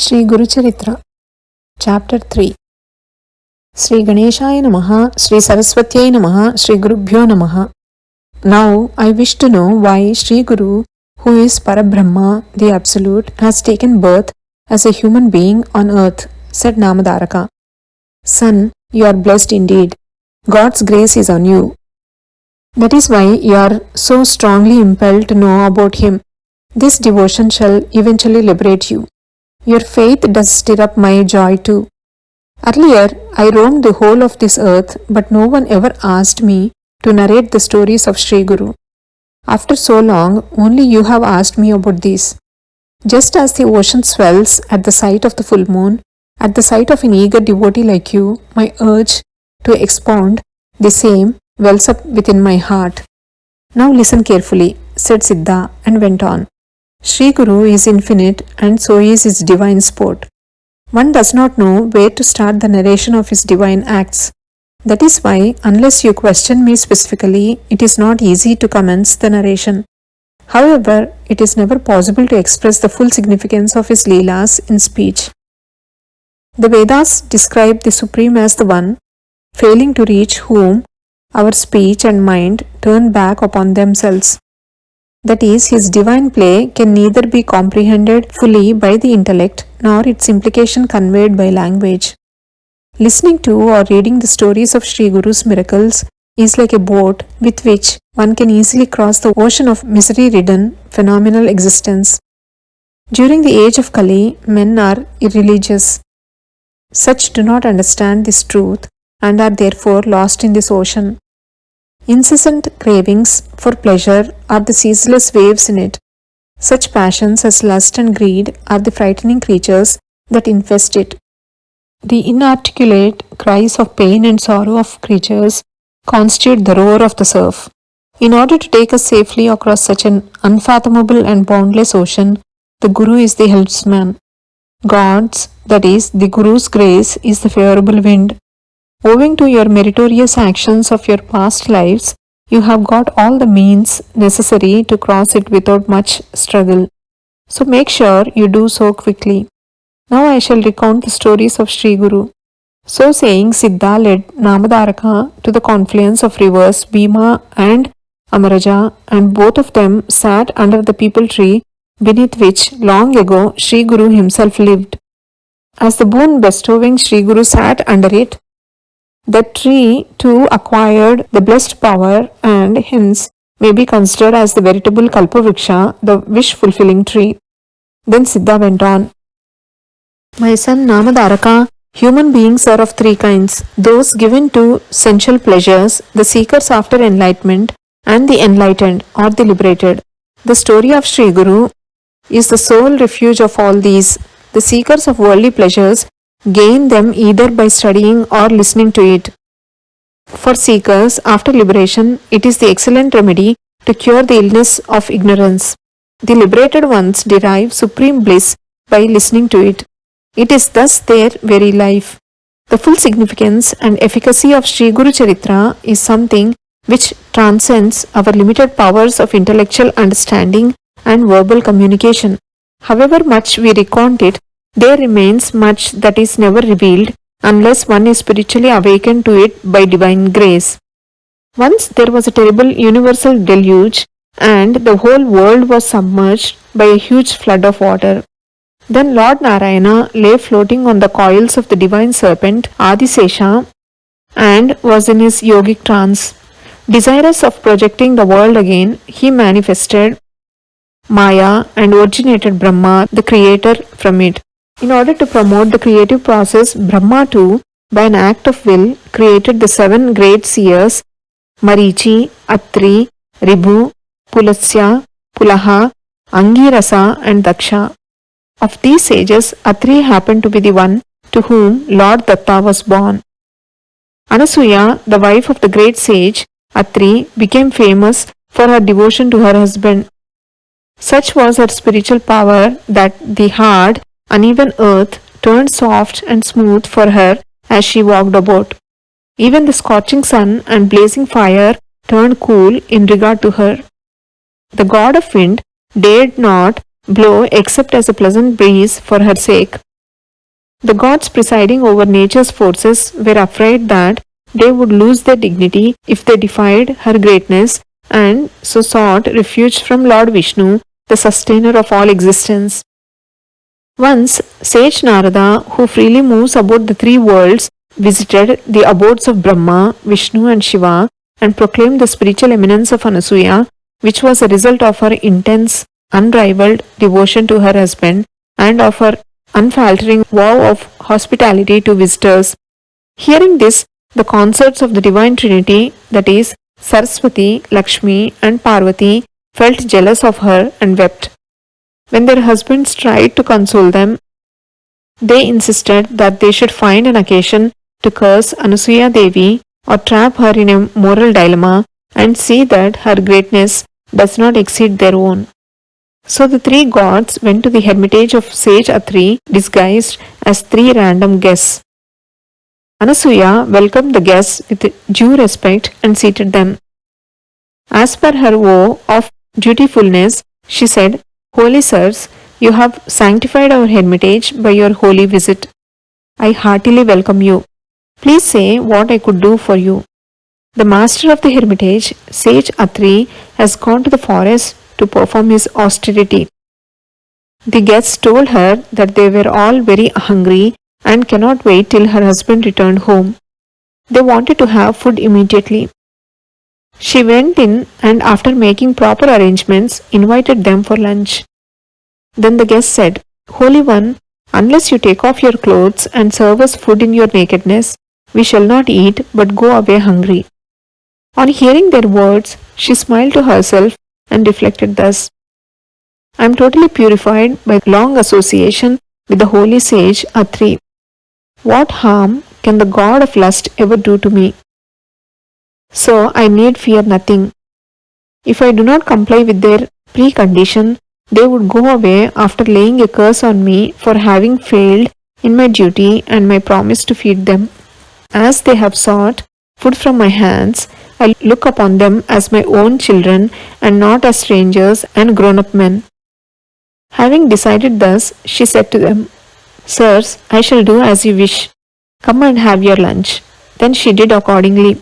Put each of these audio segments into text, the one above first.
Shri GuruCharitra, Chapter 3. Shri Ganeshaya Namaha, Shri Saraswatyai Namaha, Shri Gurubhyo Namaha. Now I wish to know why Shri Guru, who is Parabrahma, the Absolute, has taken birth as a human being on earth, said Namadaraka. Son, you are blessed indeed. God's grace is on you. That is why you are so strongly impelled to know about Him. This devotion shall eventually liberate you. Your faith does stir up my joy too. Earlier, I roamed the whole of this earth, but no one ever asked me to narrate the stories of Shri Guru. After so long, only you have asked me about these. Just as the ocean swells at the sight of the full moon, at the sight of an eager devotee like you, my urge to expound the same wells up within my heart. Now listen carefully, said Siddha, and went on. Shri Guru is infinite, and so is his divine sport. One does not know where to start the narration of his divine acts. That is why, unless you question me specifically, it is not easy to commence the narration. However, it is never possible to express the full significance of his Leelas in speech. The Vedas describe the Supreme as the one, failing to reach whom our speech and mind turn back upon themselves. That is, his divine play can neither be comprehended fully by the intellect nor its implication conveyed by language. Listening to or reading the stories of Shri Guru's miracles is like a boat with which one can easily cross the ocean of misery-ridden, phenomenal existence. During the age of Kali, men are irreligious. Such do not understand this truth and are therefore lost in this ocean. Incessant cravings for pleasure are the ceaseless waves in it. Such passions as lust and greed are the frightening creatures that infest it. The inarticulate cries of pain and sorrow of creatures constitute the roar of the surf. In order to take us safely across such an unfathomable and boundless ocean, the Guru is the helpsman. God's, that is, the Guru's grace is the favorable wind. Owing to your meritorious actions of your past lives, you have got all the means necessary to cross it without much struggle. So make sure you do so quickly. Now I shall recount the stories of Shri Guru. So saying, Siddha led Namadaraka to the confluence of rivers Bhima and Amaraja, and both of them sat under the peepal tree beneath which long ago Shri Guru himself lived. As the boon bestowing Shri Guru sat under it, the tree too acquired the blessed power and hence may be considered as the veritable Kalpavriksha, the wish-fulfilling tree. Then Siddha went on. My son Namadaraka, human beings are of three kinds, those given to sensual pleasures, the seekers after enlightenment, and the enlightened or the liberated. The story of Shri Guru is the sole refuge of all these. The seekers of worldly pleasures gain them either by studying or listening to it. For seekers after liberation, it is the excellent remedy to cure the illness of ignorance. The liberated ones derive supreme bliss by listening to it. It is thus their very life. The full significance and efficacy of Shri GuruCharitra is something which transcends our limited powers of intellectual understanding and verbal communication. However much we recount it, there remains much that is never revealed unless one is spiritually awakened to it by divine grace. Once there was a terrible universal deluge and the whole world was submerged by a huge flood of water. Then Lord Narayana lay floating on the coils of the divine serpent Adisesha and was in his yogic trance. Desirous of projecting the world again, he manifested Maya and originated Brahma, the creator, from it. In order to promote the creative process, Brahma too, by an act of will, created the seven great seers Marichi, Atri, Ribhu, Pulasya, Pulaha, Angirasa and Daksha. Of these sages, Atri happened to be the one to whom Lord Datta was born. Anasuya, the wife of the great sage Atri, became famous for her devotion to her husband. Such was her spiritual power that the hard, uneven earth turned soft and smooth for her as she walked about. Even the scorching sun and blazing fire turned cool in regard to her. The god of wind dared not blow except as a pleasant breeze for her sake. The gods presiding over nature's forces were afraid that they would lose their dignity if they defied her greatness, and so sought refuge from Lord Vishnu, the sustainer of all existence. Once, sage Narada, who freely moves about the three worlds, visited the abodes of Brahma, Vishnu, and Shiva and proclaimed the spiritual eminence of Anasuya, which was a result of her intense, unrivaled devotion to her husband and of her unfaltering vow of hospitality to visitors. Hearing this, the consorts of the Divine Trinity, that is, Saraswati, Lakshmi, and Parvati, felt jealous of her and wept. When their husbands tried to console them, they insisted that they should find an occasion to curse Anasuya Devi or trap her in a moral dilemma and see that her greatness does not exceed their own. So the three gods went to the hermitage of sage Atri disguised as three random guests. Anasuya welcomed the guests with due respect and seated them. As per her vow of dutifulness, she said, "Holy sirs, you have sanctified our hermitage by your holy visit. I heartily welcome you. Please say what I could do for you." The master of the hermitage, sage Atri, has gone to the forest to perform his austerity. The guests told her that they were all very hungry and cannot wait till her husband returned home. They wanted to have food immediately. She went in and, after making proper arrangements, invited them for lunch. Then the guest said, "Holy One, unless you take off your clothes and serve us food in your nakedness, we shall not eat but go away hungry." On hearing their words, she smiled to herself and reflected thus, "I am totally purified by long association with the holy sage Atri. What harm can the god of lust ever do to me? So I need fear nothing. If I do not comply with their precondition, they would go away after laying a curse on me for having failed in my duty and my promise to feed them. As they have sought food from my hands, I look upon them as my own children and not as strangers and grown-up men." Having decided thus, she said to them, "Sirs, I shall do as you wish. Come and have your lunch." Then she did accordingly.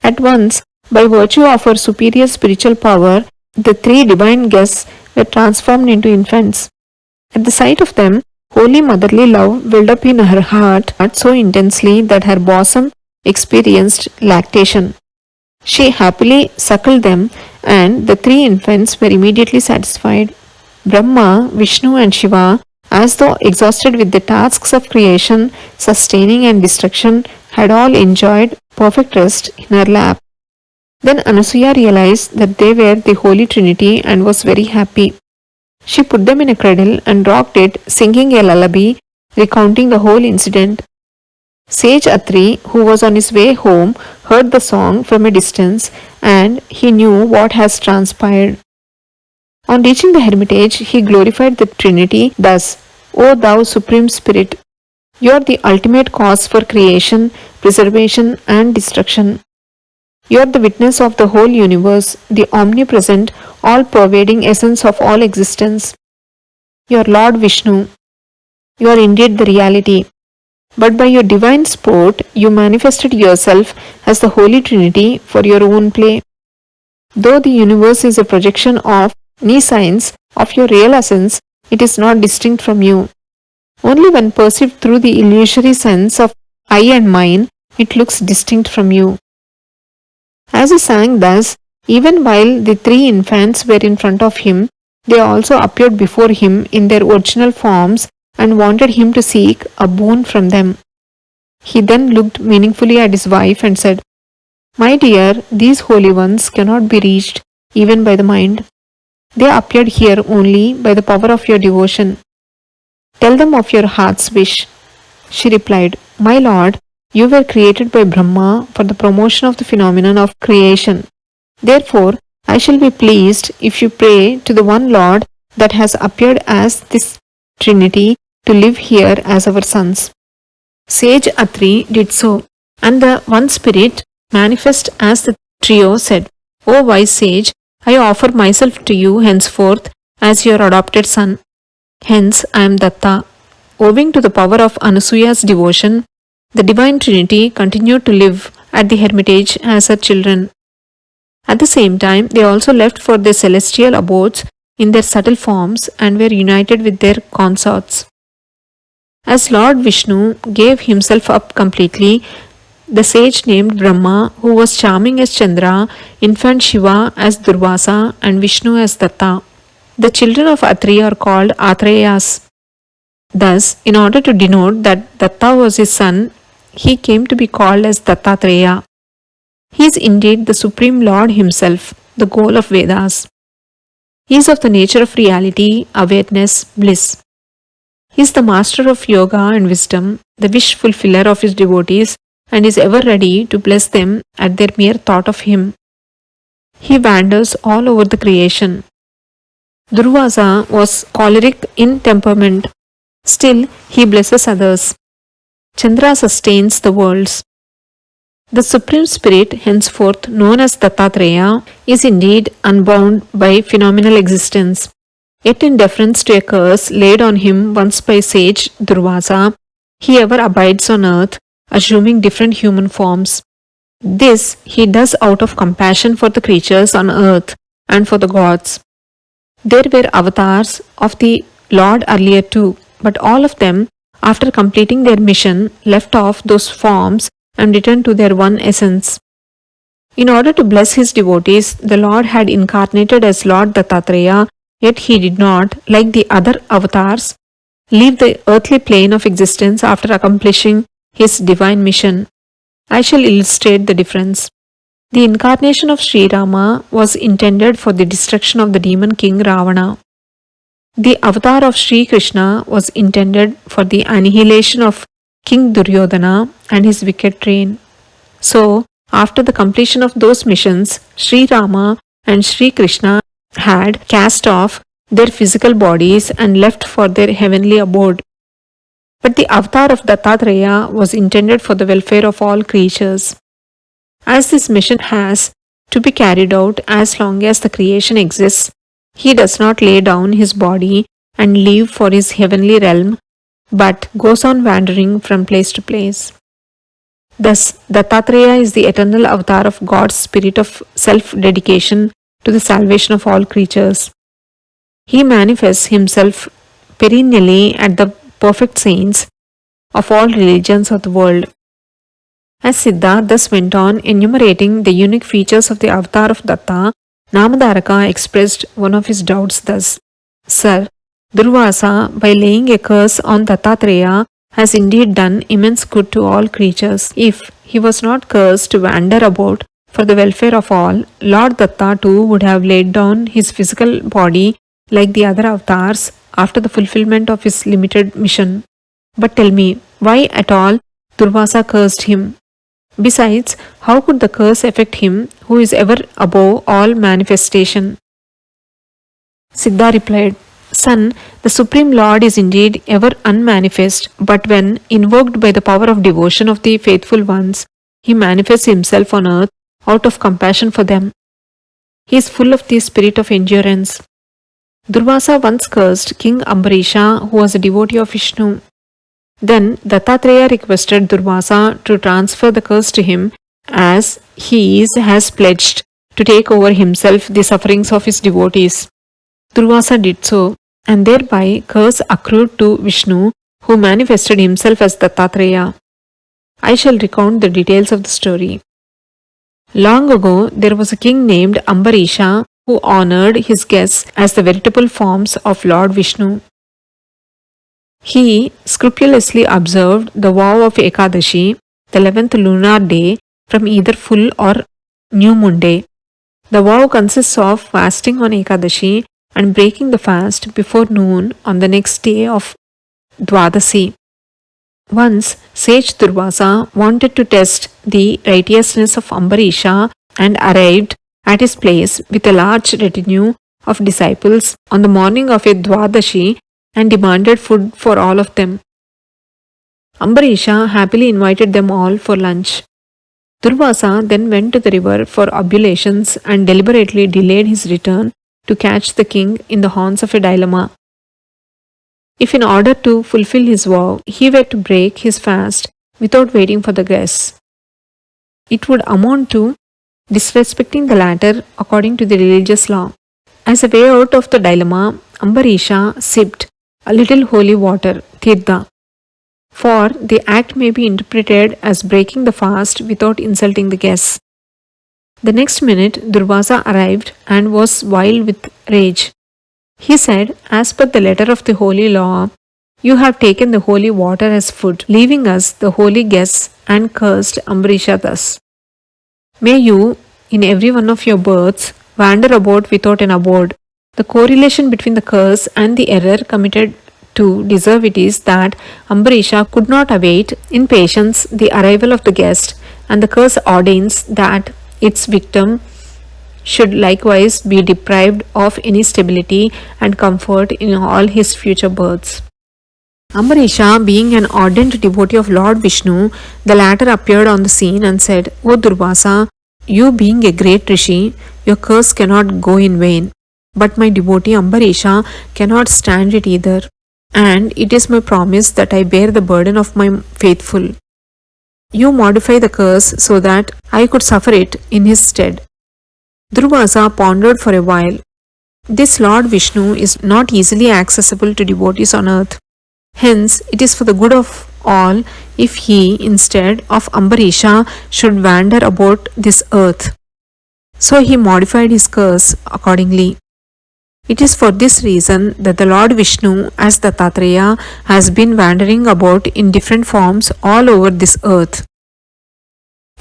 At once, by virtue of her superior spiritual power, the three divine guests were transformed into infants. At the sight of them, holy motherly love welled up in her heart so intensely that her bosom experienced lactation. She happily suckled them, and the three infants were immediately satisfied. Brahma, Vishnu, and Shiva, as though exhausted with the tasks of creation, sustaining, and destruction, had all enjoyed perfect rest in her lap. Then Anasuya realized that they were the Holy Trinity and was very happy. She put them in a cradle and rocked it, singing a lullaby, recounting the whole incident. Sage Atri, who was on his way home, heard the song from a distance, and he knew what has transpired. On reaching the hermitage, he glorified the Trinity thus, "O thou Supreme Spirit, you are the ultimate cause for creation, preservation, and destruction. You are the witness of the whole universe, the omnipresent, all-pervading essence of all existence. You are Lord Vishnu. You are indeed the reality. But by your divine sport, you manifested yourself as the Holy Trinity for your own play. Though the universe is a projection of nescience of your real essence, it is not distinct from you. Only when perceived through the illusory sense of I and mine, it looks distinct from you." As he sang thus, even while the three infants were in front of him, they also appeared before him in their original forms and wanted him to seek a boon from them. He then looked meaningfully at his wife and said, "My dear, these holy ones cannot be reached even by the mind. They appeared here only by the power of your devotion. Tell them of your heart's wish." She replied, "My lord, you were created by Brahma for the promotion of the phenomenon of creation. Therefore, I shall be pleased if you pray to the one Lord that has appeared as this Trinity to live here as our sons." Sage Atri did so, and the one spirit, manifest as the trio, said, "O wise sage, I offer myself to you henceforth as your adopted son. Hence I am Datta. owing to the power of Anasuya's devotion, the Divine Trinity continued to live at the hermitage as her children. At the same time, they also left for their celestial abodes in their subtle forms and were united with their consorts. As Lord Vishnu gave himself up completely, the sage named Brahma, who was charming as Chandra, infant Shiva as Durvasa, and Vishnu as Datta. The children of Atri are called Atreyas. Thus, in order to denote that Datta was his son, he came to be called as Dattatreya. He is indeed the Supreme Lord himself, the goal of Vedas. He is of the nature of reality, awareness, bliss. He is the master of yoga and wisdom, the wish fulfiller of his devotees, and is ever ready to bless them at their mere thought of him. He wanders all over the creation. Durvasa was choleric in temperament. Still, he blesses others. Chandra sustains the worlds. The Supreme Spirit, henceforth known as Dattatreya, is indeed unbound by phenomenal existence. Yet in deference to a curse laid on him once by sage Durvasa, he ever abides on earth, assuming different human forms. This he does out of compassion for the creatures on earth and for the gods. There were avatars of the Lord earlier too, but all of them, after completing their mission, left off those forms and returned to their one essence. In order to bless his devotees, the Lord had incarnated as Lord Dattatreya, yet he did not, like the other avatars, leave the earthly plane of existence after accomplishing his divine mission. I shall illustrate the difference. The incarnation of Sri Rama was intended for the destruction of the demon king Ravana. The avatar of Sri Krishna was intended for the annihilation of King Duryodhana and his wicked train. So, after the completion of those missions, Sri Rama and Sri Krishna had cast off their physical bodies and left for their heavenly abode. But the avatar of Dattatreya was intended for the welfare of all creatures. As this mission has to be carried out as long as the creation exists, he does not lay down his body and leave for his heavenly realm, but goes on wandering from place to place. Thus, Dattatreya is the eternal avatar of God's spirit of self-dedication to the salvation of all creatures. He manifests himself perennially at the perfect saints of all religions of the world. As Siddha thus went on enumerating the unique features of the avatar of Datta, Namadaraka expressed one of his doubts thus: Sir, Durvasa, by laying a curse on Dattatreya, has indeed done immense good to all creatures. If he was not cursed to wander about for the welfare of all, Lord Datta too would have laid down his physical body like the other avatars after the fulfillment of his limited mission. But tell me, why at all Durvasa cursed him? Besides, how could the curse affect him who is ever above all manifestation? Siddha replied, Son, the Supreme Lord is indeed ever unmanifest, but when invoked by the power of devotion of the faithful ones, he manifests himself on earth out of compassion for them. He is full of the spirit of endurance. Durvasa once cursed King Ambarisha, who was a devotee of Vishnu. Then Dattatreya requested Durvasa to transfer the curse to him, as he has pledged to take over himself the sufferings of his devotees. Durvasa did so, and thereby curse accrued to Vishnu, who manifested himself as Dattatreya. I shall recount the details of the story. Long ago, there was a king named Ambarisha who honored his guests as the veritable forms of Lord Vishnu. He scrupulously observed the vow of Ekadashi, the 11th lunar day, from either full or new moon day. The vow consists of fasting on Ekadashi and breaking the fast before noon on the next day of Dwadasi. Once, sage Durvasa wanted to test the righteousness of Ambarisha and arrived at his place with a large retinue of disciples on the morning of a Dwadashi and demanded food for all of them. Ambarisha happily invited them all for lunch. Durvasa then went to the river for oblations and deliberately delayed his return to catch the king in the horns of a dilemma. if in order to fulfill his vow he were to break his fast without waiting for the guests. It would amount to disrespecting the latter according to the religious law. As a way out of the dilemma, Ambarisha sipped a little holy water, tirtha, for the act may be interpreted as breaking the fast without insulting the guests. The next minute, Durvasa arrived and was wild with rage. He said, "As per the letter of the holy law, you have taken the holy water as food, leaving us the holy guests, and cursed Ambarisha thus. May you, in every one of your births, wander about without an abode. The correlation between the curse and the error committed to deserve it is that Ambarisha could not await in patience the arrival of the guest, and the curse ordains that its victim should likewise be deprived of any stability and comfort in all his future births." Ambarisha, being an ardent devotee of Lord Vishnu, the latter appeared on the scene and said, "O Durvasa, you being a great rishi, your curse cannot go in vain. But my devotee Ambarisha cannot stand it either, and it is my promise that I bear the burden of my faithful. You modify the curse so that I could suffer it in his stead." Durvasa pondered for a while. This Lord Vishnu is not easily accessible to devotees on earth. Hence, it is for the good of all if he, instead of Ambarisha, should wander about this earth. So he modified his curse accordingly. It is for this reason that the Lord Vishnu, as Dattatreya, has been wandering about in different forms all over this earth.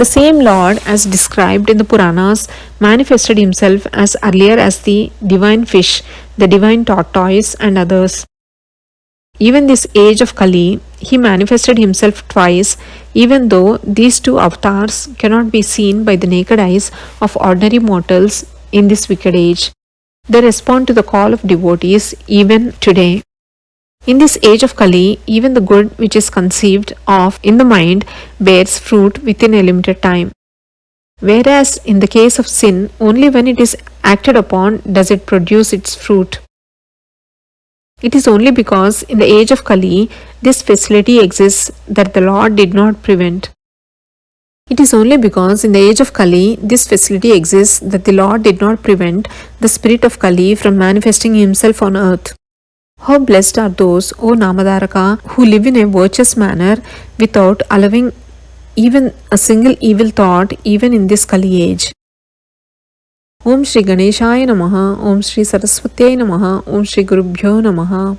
The same Lord, as described in the Puranas, manifested himself as earlier as the divine fish, the divine tortoise, and others. Even this age of Kali, he manifested himself twice, even though these two avatars cannot be seen by the naked eyes of ordinary mortals in this wicked age. They respond to the call of devotees even today. In this age of Kali, even the good which is conceived of in the mind bears fruit within a limited time. Whereas in the case of sin, only when it is acted upon does it produce its fruit. It is only because in the age of Kali this facility exists that the Lord did not prevent. It is only because in the age of Kali this facility exists that the Lord did not prevent the spirit of Kali from manifesting himself on earth. How blessed are those, O Namadaraka, who live in a virtuous manner without allowing even a single evil thought even in this Kali age. Om Shri Ganeshaya Namaha, Om Shri Saraswatyai Namaha, Om Shri Gurubhyo Namaha.